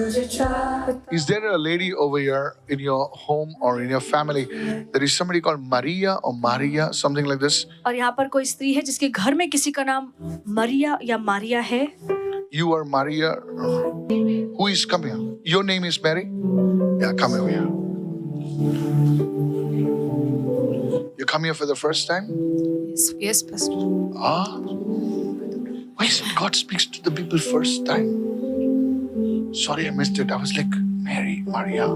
Is there a lady over here in your home or in your family? There is somebody called Maria or Maria, something like this. और यहाँ पर कोई स्त्री है जिसके घर में किसी का नाम मरिया या मारिया है. You are Maria. Who is come here? Your name is Mary? Yeah, come over here. You come here for the first time? Yes, Pastor. Why is it God speaks to the people first time? Sorry, I missed it. I was like, Mary, Maria.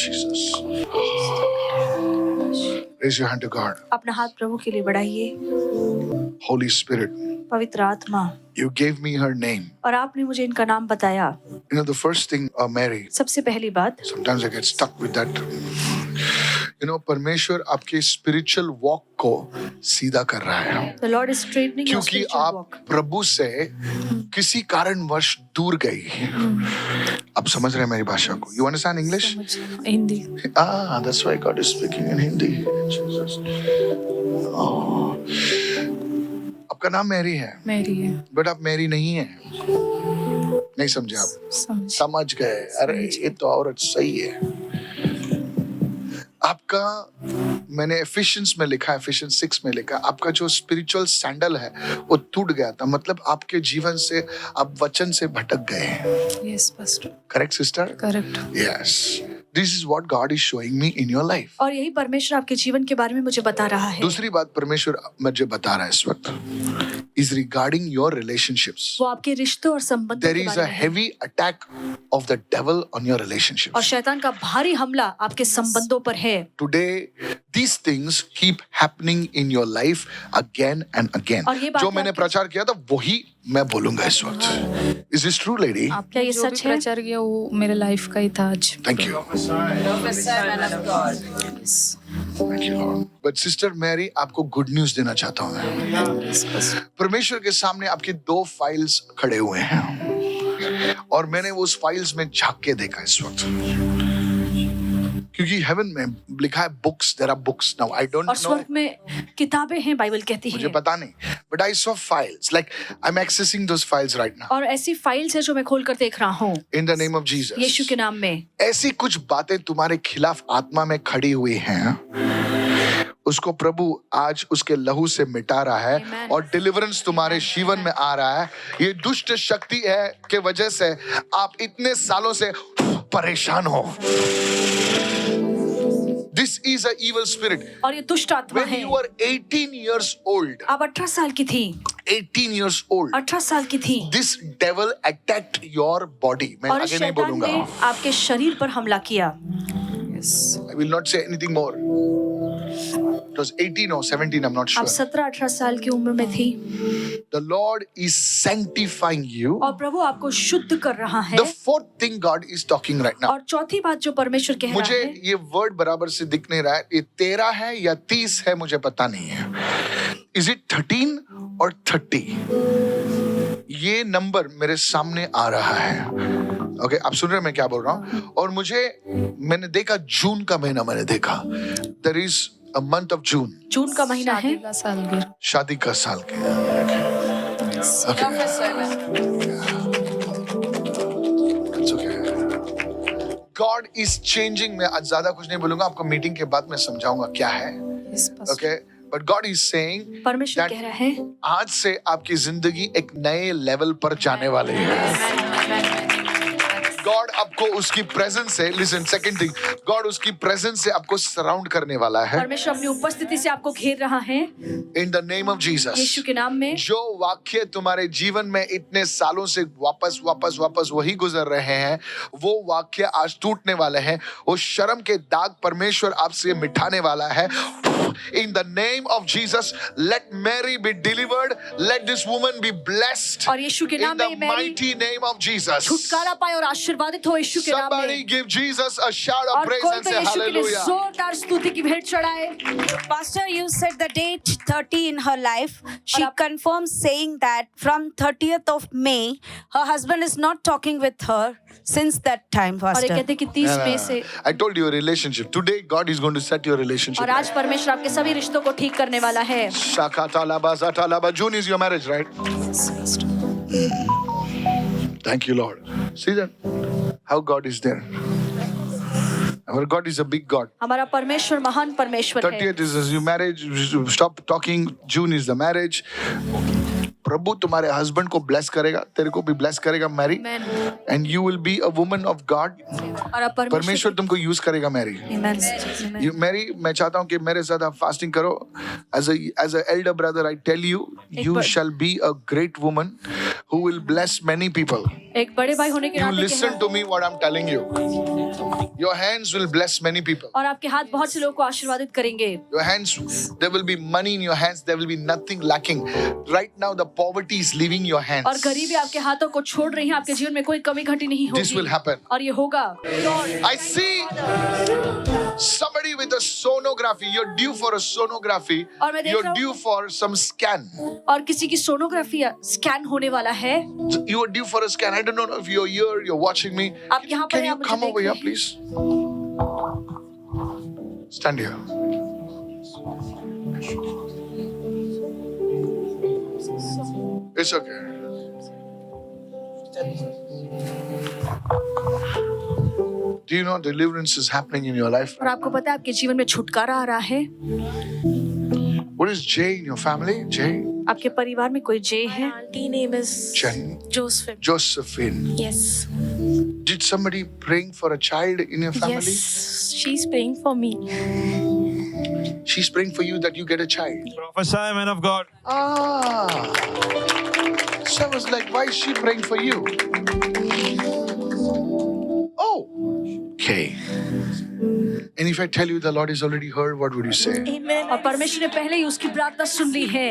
Jesus. Raise your hand to God. अपना हाथ प्रभु के लिए बढ़ाइए. Holy Spirit, पवित्र आत्मा, you gave me her name. और आपने मुझे इनका नाम बताया. You know, the first thing, Mary, सबसे पहली बात, sometimes I get stuck with that. You know, परमेश्वर आपके spiritual walk को सीधा कर रहा है. The Lord is straightening your क्योंकि spiritual आप walk. प्रभु से किसी कारणवश दूर गई. आप समझ रहे हैं मेरी भाषा को? You understand English? Hindi. That's why God is speaking in Hindi. Jesus. आपका नाम मैरी है, Mary है. बट आप मैरी नहीं है. नहीं समझे आप? समझ गए. अरे ये तो औरत सही है. आपका, मैंने एफिशिएंस में लिखा है, एफिशिएंस 6 में लिखा, आपका जो स्पिरिचुअल सैंडल है वो टूट गया था. मतलब आपके जीवन से आप वचन से भटक गए हैं. Yes, Pastor. Correct sister? Correct. Yes. This is what God is showing me in your life. और यही परमेश्वर आपके जीवन के बारे में मुझे बता रहा है. दूसरी बात परमेश्वर मुझे बता रहा है इस वक्त is regarding your relationships. वो आपके रिश्तों और संबंधों There के is बारे a में है. heavy attack of the devil on your relationships. और शैतान का भारी हमला आपके संबंधों पर है. Today, these things keep happening in your life again and again. और ये बात जो मैंने प्रचार किया था वही मैं बोलूंगा इस वक्त. Is this true, lady? क्या ये जो भी सच है? प्रचार किया वो मेरे लाइफ का ही था आज. Thank you. Thank you, Lord. But Sister Mary, आपको गुड न्यूज देना चाहता हूँ मैं. परमेश्वर के सामने आपकी 2 फाइल्स खड़े हुए हैं और मैंने वो उस फाइल्स में झांक के देखा इस वक्त, क्योंकि हेवन में लिखा है books. There are books. Now I don't और नो, स्वर्ग में किताबें हैं, बाइबल कहती मुझे है. पता नहीं, but I saw files, like I am accessing those files right now और ऐसी फाइल्स है जो मैं खोलकर देख रहा हूँ in the name of Jesus. यीशु के नाम में. ऐसी कुछ बातें तुम्हारे खिलाफ आत्मा में खड़ी हुई हैं, उसको प्रभु आज उसके लहू से मिटा रहा है. Amen. और डिलीवरेंस तुम्हारे जीवन में आ रहा है. ये दुष्ट शक्ति है के वजह से आप इतने सालों से परेशान हो. This is an evil spirit. और ये दुष्ट आत्मा When है. you were 18 years old, आप 18 साल की थी. 18 years old, 18 साल की थी. this devil attacked your body. मैं और आगे नहीं शैतान बोलूंगा. ने आपके शरीर पर हमला किया. Yes. I will not say anything more. It was 18 or 17, I'm not आप sure. 17-18 साल की उम्र में थी. The Lord is sanctifying you. और प्रभु आपको शुद्ध कर रहा है. The 4th thing God is talking right now. और चौथी बात जो परमेश्वर कह रहा मुझे है, ये वर्ड बराबर से दिख नहीं रहा है. ये 13 है या 30 है, मुझे पता नहीं है. Is it 13 or 30? ये नंबर मेरे सामने आ रहा है. ओके, आप सुन रहे हैं मैं क्या बोल रहा हूँ? और मैंने देखा जून का महीना, मैंने देखा there is a month of June. जून का महीना है. शादी का सालगिरह. शादी का साल के. Okay. It's okay. God is changing. मैं आज ज्यादा कुछ नहीं बोलूंगा, आपको मीटिंग के बाद मैं समझाऊंगा क्या है. Yes, Pastor. Okay. But God is saying परमेश्वर that कह रहा है, आज से आपकी जिंदगी एक नए लेवल पर जाने वाली है. गॉड आपको उसकी प्रेजेंस से, लिसन, सेकंड थिंग, गॉड उसकी प्रेजेंस से आपको सराउंड करने वाला है. परमेश्वर अपनी उपस्थिति से आपको घेर रहा है. In the name of Jesus. यीशु के नाम में. जो वाक्य तुम्हारे जीवन में इतने सालों से वापस वही गुजर रहे हैं, वो वाक्य आज टूटने वाले हैं. वो शर्म के दाग परमेश्वर आपसे मिटाने वाला है. In the name of Jesus, let Mary be delivered. Let this woman be blessed. और यीशु के नाम In the में Mary mighty name of Jesus. छुटकारा पाए और आशीर्वादित हो यीशु के नाम Somebody में. give Jesus a shout of और praise कोई and तो say यीशु के लिए hallelujah. जोरदार स्तुति की भेंट चढ़ाए. Pastor, you said the date 30 in her life. She और आप- confirms saying that from 30th of May, her husband is not talking with her since that time, और ये Pastor. कहते कि 30 मई से. I told you a relationship. Today God is going to set your relationship. और आज परमेश्वर आपके सभी रिश्तों को ठीक करने वाला है. Shakatalaba, zatalaba. June is your marriage, right? Yes, Pastor. Thank you, Lord. See that? How God is there. Our God is a big God. हमारा परमेश्वर महान परमेश्वर है. 30th is your marriage. Stop talking. June is the marriage. प्रभु तुम्हारे husband को bless करेगा, तेरे को भी bless करेगा, Mary. Amen. And you will be a woman of God. और अब परमेश्वर तुमको use करेगा, Mary. Amen. You, Mary, मैं चाहता हूँ कि मेरे साथ आप fasting करो. As a elder brother, I tell you, you shall be a great woman who will bless many people. एक बड़े भाई होने के You नाते listen to me what I'm telling you. Your hands will bless many people. और आपके हाथ बहुत से लोगों को आशीर्वादित करेंगे. Your hands, there will be money in your hands. There will be nothing lacking. Right now, the poverty is leaving your hands. और गरीबी आपके हाथों को छोड़ रही है. आपके जीवन में कोई कमी घटी नहीं This will होगी. happen. और ये होगा. I see somebody with a sonography. You're due for a sonography. और मैं देख You're रहा हूँ. due for some scan. और किसी की सोनोग्राफी स्कैन होने वाला है. You are due for a scan. I don't know if you're here, you're watching me. आप यहाँ पर Can हैं, you आप मुझे come देख over रहे here, हैं. please? Stand here. It's okay. Do you know deliverance is happening in your life? और आपको पता है आपके जीवन में छुटकारा आ रहा है. What is Jay in your family? Jay? आपके परिवार में कोई जे है. Auntie name is Jen? Josephine. Josephine? Yes. Did somebody praying for a child in your family? Yes. She's praying for me. She's praying for you that you get a child. Prophesy, man of God. Ah. So I was like, why is she praying for you? Oh. Okay. And if I tell you the Lord has already heard, what would you say? Amen. और परमेश्वर ने पहले ही उसकी प्रार्थना सुन ली है.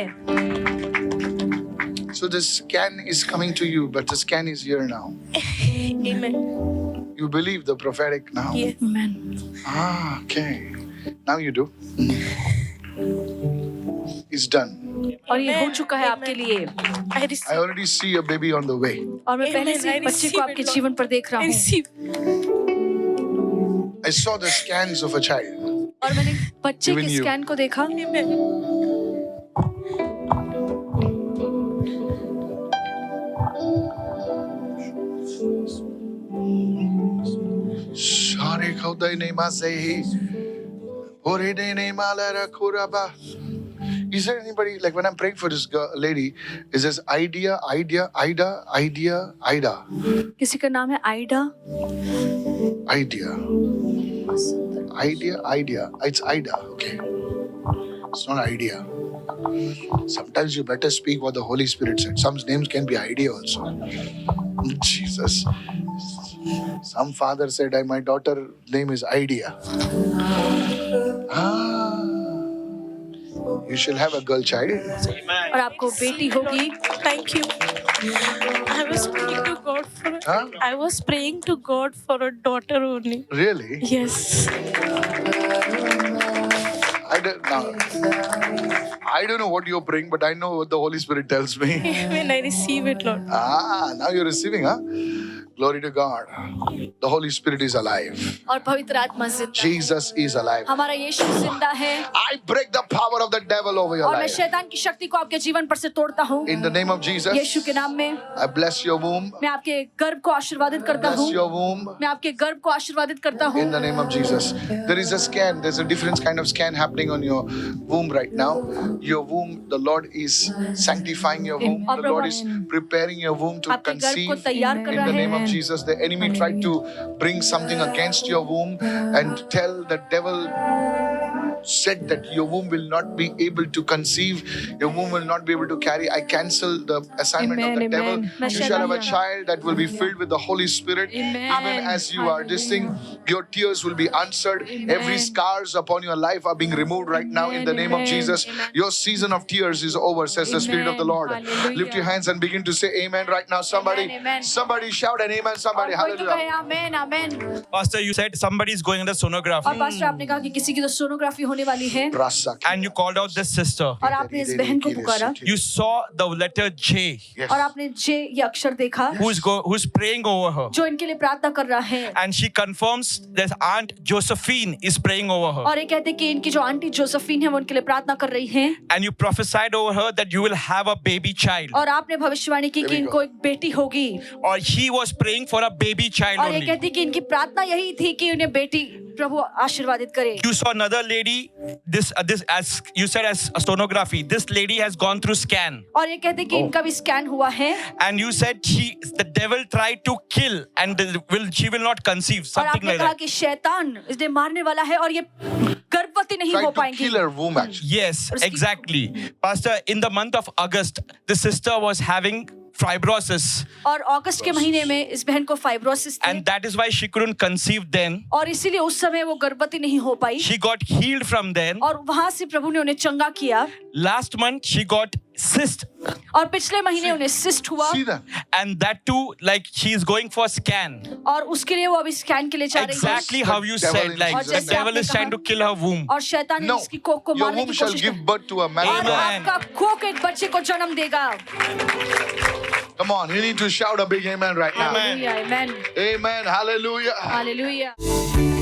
So the scan is coming to you, but the scan is here now. Amen. You believe the prophetic now? Yes. Amen. Ah, okay. Now you do. It's done. और ये हो चुका है आपके लिए. I receive. I already see a baby on the way. और मैं पहले से Amen. ही बच्चे को आपके जीवन पर देख रहा I हूँ. receive. I saw the scans of a child. और मैंने बच्चे Even के you. स्कैन को देखा. Amen. Share khodai ne mazehi. Ore de ne malara kuraba. Is there anybody, like when I'm praying for this girl, lady, is this Ida? किसी का नाम है Aida. Idea. It's Ida, okay. It's not idea. Sometimes you better speak what the Holy Spirit said. Some names can be idea also. Jesus. Some father said, my daughter name is Idea. You shall have a girl child. और आपको बेटी होगी. Thank you. I was praying to God for. Huh? I was praying to God for a daughter only. Really? Yes. I don't know what you're praying, but I know what the Holy Spirit tells me. Amen. I receive it, Lord. Now you're receiving, huh? Glory to God. The Holy Spirit is alive. और पवित्र आत्मा जिंदा. Jesus is alive. हमारा यीशु जिंदा है. I break the power of the devil over your और मैं life. शैतान की शक्ति को आपके जीवन पर से तोड़ता हूँ. In the name of Jesus, यीशु के नाम में I bless your womb. मैं आपके गर्भ को आशीर्वादित करता Bless हूँ. your womb. मैं आपके गर्भ को आशीर्वादित करता हूँ. In the name of Jesus. There is a scan. There's a different kind of scan happening on your womb right now. Your womb, the Lord is sanctifying your womb. The Lord is preparing your womb to आपके गर्भ को conceive. तैयार कर In रहा the name है. of Jesus, the enemy tried to bring something against your womb and tell the devil said that your womb will not be able to conceive, your womb will not be able to carry. I cancel the assignment of the devil. You shall have a child that will be filled with the Holy Spirit. Even as you are this thing, your tears will be answered. Every scars upon your life are being removed right now in the name of Jesus. Your season of tears is over, says the Spirit of the Lord. Lift your hands and begin to say amen right now. Somebody shout an amen. Somebody, और कोई तो कहे hallelujah. Amen amen. Pastor, you said somebody is going under sonography. और pastor आपने कहा कि किसी की तो सोनोग्राफी होने होने वाली है। Rasa. And you called out this sister. और आपने इस बहन को पुकारा You saw the letter J, Yes. और आपने जे ये अक्षर देखा who's praying over her. जो इनके लिए प्रार्थना कर रहा है। And she confirms that Aunt Josephine is praying over her. और ये कहते हैं कि इनकी जो आंटी जोसेफिन है वो उनके लिए प्रार्थना कर रही है। And you prophesied over her that you will have a baby child. और आपने भविष्यवाणी की कि इनको एक बेटी होगी। Or he was praying for a baby child और ये only. कहती कि इनकी प्रार्थना यही थी कि उन्हें बेटी प्रभु आशीर्वादित करे। You saw another lady, this as you said as a sonography. This lady has gone through scan. और ये कहते कि इनका भी स्कैन हुआ है। And you said the devil tried to kill and she will not conceive, और something आपने like कहा that. कि शैतान इसे मारने वाला है और ये गर्भवती नहीं हो Tried to पाएंगी। kill her womb actually. Yes, और इसकी- exactly. Pastor, in the month of August, the sister was having fibrosis, और अगस्त के महीने में इस बहन को फाइब्रोसिस थी and that is why she couldn't conceive then. और इसीलिए उस समय वो गर्भवती नहीं हो पाई She got healed from then. और वहां से प्रभु ने उन्हें चंगा किया Last month, she got cyst, और पिछले महीने उन्हें सिस्ट हुआ See that? and that too, like she is going for scan. और उसके लिए वो अभी स्कैन के लिए जा रही है Exactly how you The devil said, in like Jesus' the name. devil is trying to kill her womb. और शैतान ने No. इसकी कोख को Your मारने womb की shall कोशिश give की birth to a man. और Amen. आपका कोख एक बच्चे को जन्म देगा। Come on, you need to shout a big amen right now. Amen. Hallelujah, amen, Amen. Hallelujah. Hallelujah.